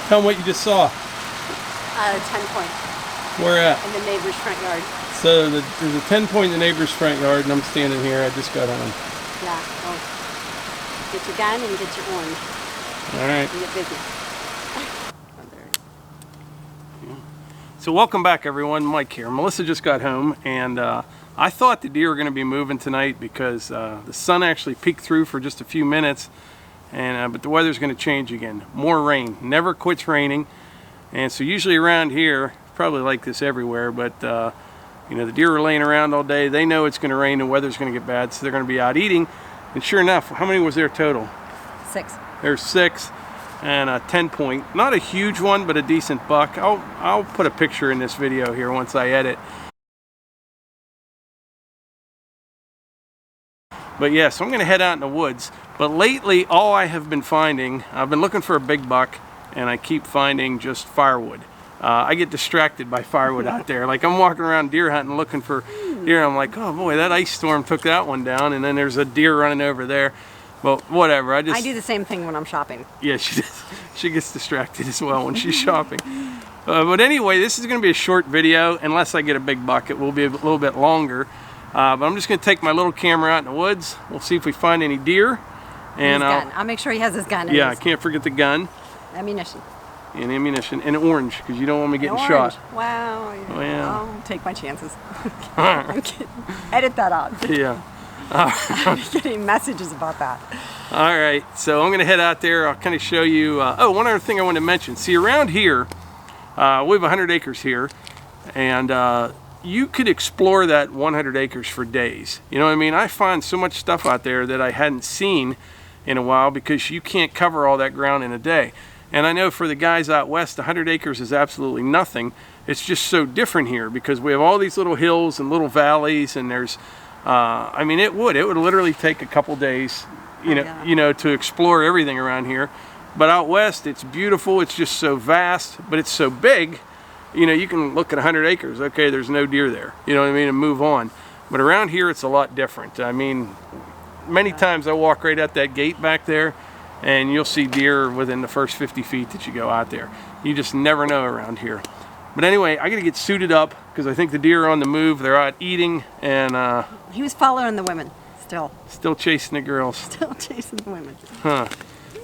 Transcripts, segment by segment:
Tell them what you just saw. 10 point. Where at? In the neighbor's front yard. So there's a 10 point in the neighbor's front yard, and I'm standing here. I just got home. Yeah. Well, get your gun and get your orange. All right. And get busy. So welcome back, everyone. Mike here. Melissa just got home, and I thought the deer were going to be moving tonight because the sun actually peeked through for just a few minutes, and but the weather's going to change again. More rain. Never quits raining, and so usually around here, probably like this everywhere, but you know, the deer are laying around all day. They know it's going to rain and weather's going to get bad, so they're going to be out eating. And sure enough, how many was there total? 6. There's 6. And a 10 point, not a huge one, but a decent buck. I'll put a picture in this video here once I edit. But yeah, so I'm gonna head out in the woods. But lately, all I have been finding, I've been looking for a big buck, and I keep finding just firewood. I get distracted by firewood out there. Like, I'm walking around deer hunting looking for deer. I'm like, oh boy, that ice storm took that one down, and then there's a deer running over there. Well, whatever. I do the same thing when I'm shopping. Yeah, she does. She gets distracted as well when she's shopping. But anyway, this is going to be a short video. Unless I get a big buck, it will be a little bit longer. But I'm just going to take my little camera out in the woods. We'll see if we find any deer. And I'll make sure he has his gun. Yeah, I can't forget the gun. Ammunition. And ammunition. And orange, because you don't want me getting shot. Wow. Yeah. Well. I'll take my chances. I'm kidding. Edit that out. Yeah. I'm getting messages about that. All right, so I'm gonna head out there. I'll kind of show you. Oh, one other thing I want to mention. See, around here, we have 100 acres here, and you could explore that 100 acres for days. You know what I mean? I find so much stuff out there that I hadn't seen in a while because you can't cover all that ground in a day. And I know for the guys out west, 100 acres is absolutely nothing. It's just so different here because we have all these little hills and little valleys, and there's I mean, it would literally take a couple days, you know, to explore everything around here. But out west, it's beautiful. It's just so vast, but it's so big. You know, you can look at 100 acres. Okay, there's no deer there. You know what I mean, and move on. But around here, it's a lot different. I mean, many times I walk right out that gate back there, and you'll see deer within the first 50 feet that you go out there. You just never know around here. But anyway, I gotta get suited up because I think the deer are on the move. They're out eating, and he was following the women still chasing the girls. Still chasing the women. Huh.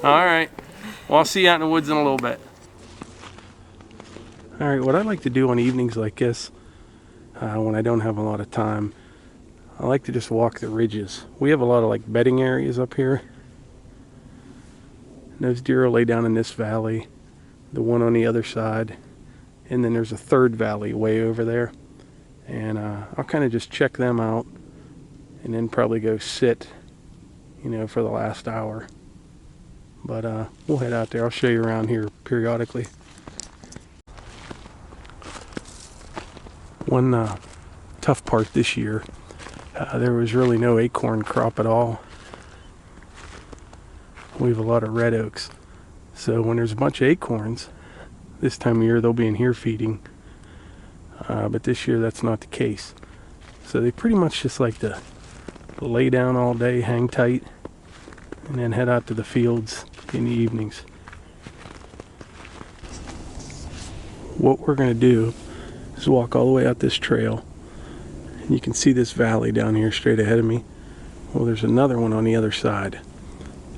All right. Well, I'll see you out in the woods in a little bit. All right. What I like to do on evenings like this, when I don't have a lot of time, I like to just walk the ridges. We have a lot of like bedding areas up here. And those deer will lay down in this valley, the one on the other side. And then there's a third valley way over there. And I'll kind of just check them out and then probably go sit, you know, for the last hour. But we'll head out there. I'll show you around here periodically. One tough part this year, there was really no acorn crop at all. We have a lot of red oaks. So when there's a bunch of acorns, this time of year they'll be in here feeding, but this year that's not the case. So they pretty much just like to lay down all day, hang tight, and then head out to the fields in the evenings. What we're going to do is walk all the way out this trail, and you can see this valley down here straight ahead of me. Well, there's another one on the other side,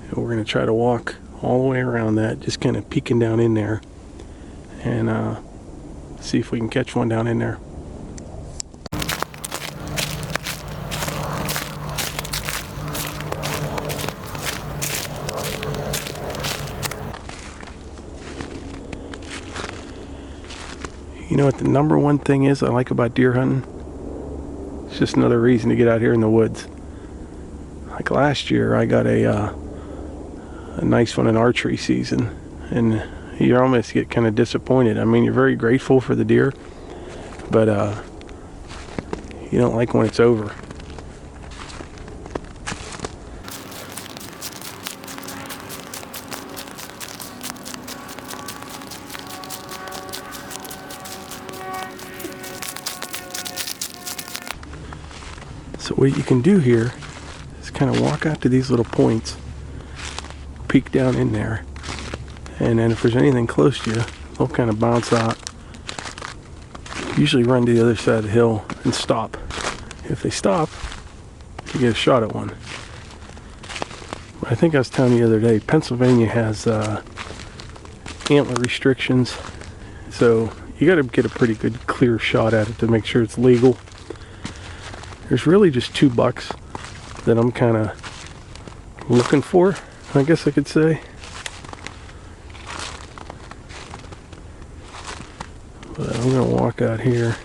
and we're going to try to walk all the way around that, just kind of peeking down in there, and see if we can catch one down in there. You know what the number one thing is I like about deer hunting? It's just another reason to get out here in the woods. Like last year I got a nice one in archery season, and you almost get kind of disappointed. I mean, you're very grateful for the deer, but you don't like when it's over. So what you can do here is kind of walk out to these little points, peek down in there, And then if there's anything close to you, they'll kind of bounce out. Usually run to the other side of the hill and stop. If they stop, you get a shot at one. I think I was telling you the other day, Pennsylvania has antler restrictions, so you got to get a pretty good clear shot at it to make sure it's legal. There's really just 2 bucks that I'm kind of looking for, I guess I could say. But I'm going to walk out here,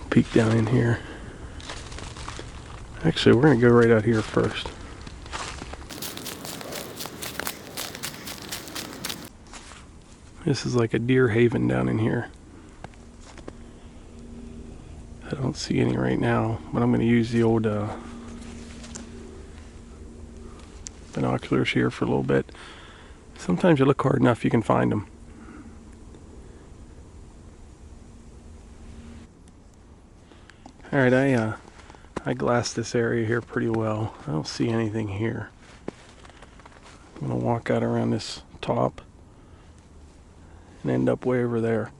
peek down in here. Actually, we're going to go right out here first. This is like a deer haven down in here. I don't see any right now, but I'm going to use the old binoculars here for a little bit. Sometimes you look hard enough, you can find them. Alright, I glassed this area here pretty well. I don't see anything here. I'm going to walk out around this top and end up way over there.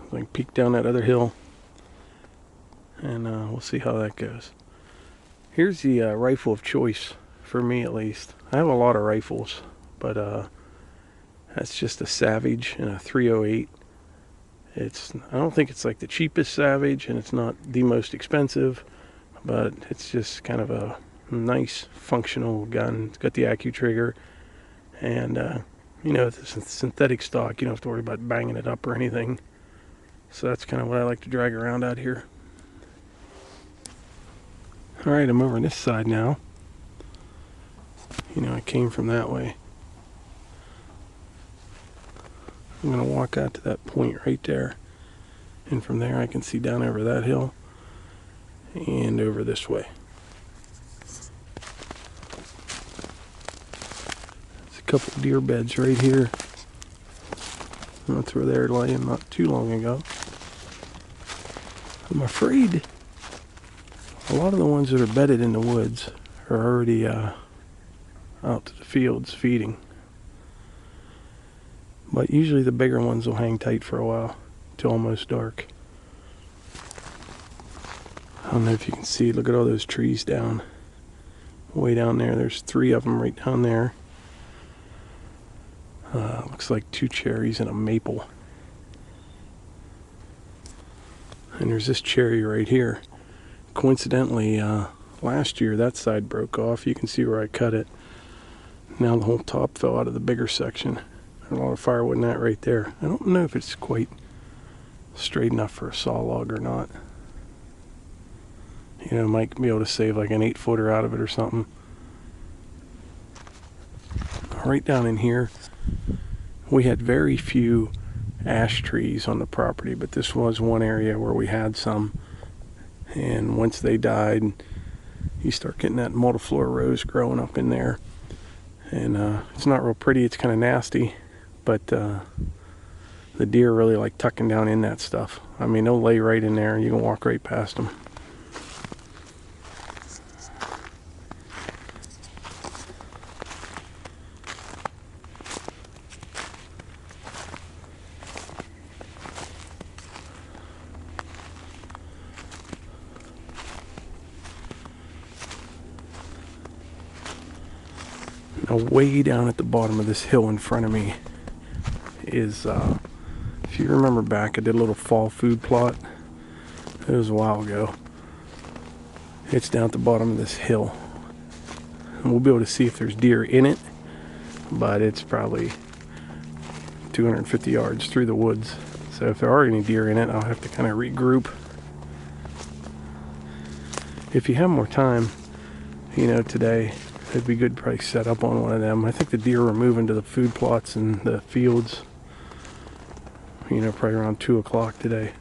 I can peek down that other hill, and we'll see how that goes. Here's the rifle of choice, for me at least. I have a lot of rifles, but that's just a Savage and a 308. I don't think it's like the cheapest Savage, and it's not the most expensive, but it's just kind of a nice functional gun. It's got the AccuTrigger, and you know, it's a synthetic stock. You don't have to worry about banging it up or anything. So that's kind of what I like to drag around out here. Alright, I'm over on this side now. You know, I came from that way. I'm going to walk out to that point right there. And from there I can see down over that hill and over this way. Couple of deer beds right here. That's where they were laying not too long ago. I'm afraid a lot of the ones that are bedded in the woods are already out to the fields feeding. But usually the bigger ones will hang tight for a while till almost dark. I don't know if you can see, look at all those trees down way down there. There's 3 of them right down there. Looks like 2 cherries and a maple. And there's this cherry right here. Coincidentally, last year that side broke off. You can see where I cut it. Now the whole top fell out of the bigger section. There's a lot of firewood in that right there. I don't know if it's quite straight enough for a saw log or not. You know, might be able to save like an 8-footer out of it or something. Right down in here, we had very few ash trees on the property, but this was one area where we had some. And once they died, you start getting that multiflora rose growing up in there. And it's not real pretty, it's kind of nasty, but the deer really like tucking down in that stuff. I mean, they'll lay right in there and you can walk right past them. Now, way down at the bottom of this hill in front of me is, if you remember back, I did a little fall food plot. It was a while ago. It's down at the bottom of this hill. And we'll be able to see if there's deer in it, but it's probably 250 yards through the woods. So if there are any deer in it, I'll have to kind of regroup. If you have more time, you know, today, it'd be good to probably set up on one of them. I think the deer are moving to the food plots and the fields, you know, probably around 2 o'clock today.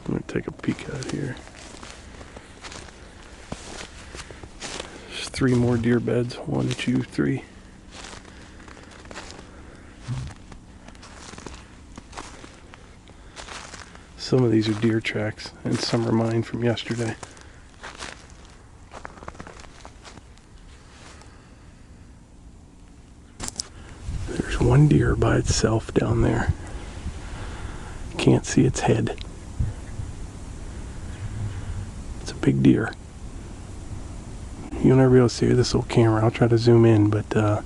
I'm going to take a peek out here. There's 3 more deer beds. 1, 2, 3. Some of these are deer tracks, and some are mine from yesterday. There's one deer by itself down there. Can't see its head. It's a big deer. You'll never be able to see it with this little camera. I'll try to zoom in, but I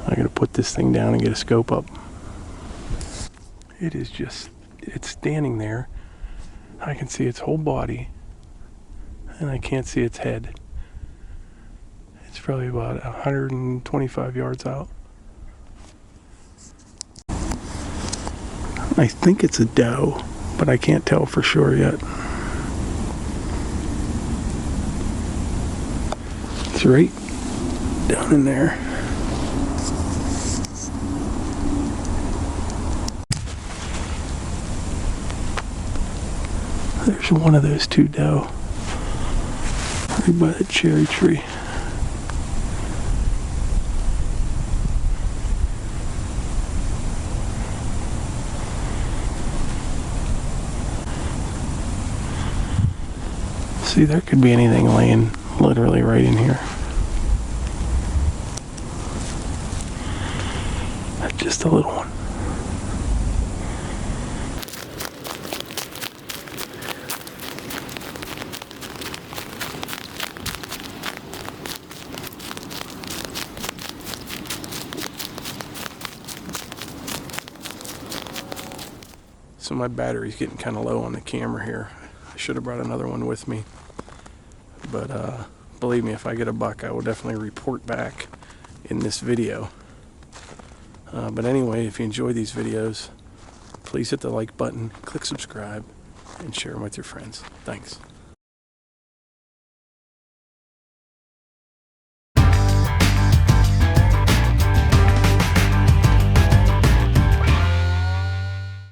gotta put this thing down and get a scope up. It is just, it's standing there. I can see its whole body, and I can't see its head. It's probably about 125 yards out. I think it's a doe, but I can't tell for sure yet. It's right down in there. There's one of those two doe right by the cherry tree. See, there could be anything laying literally right in here. That's just a little one. So my battery's getting kind of low on the camera here. I should have brought another one with me. But believe me, if I get a buck, I will definitely report back in this video. But anyway, if you enjoy these videos, please hit the like button, click subscribe, and share them with your friends. Thanks.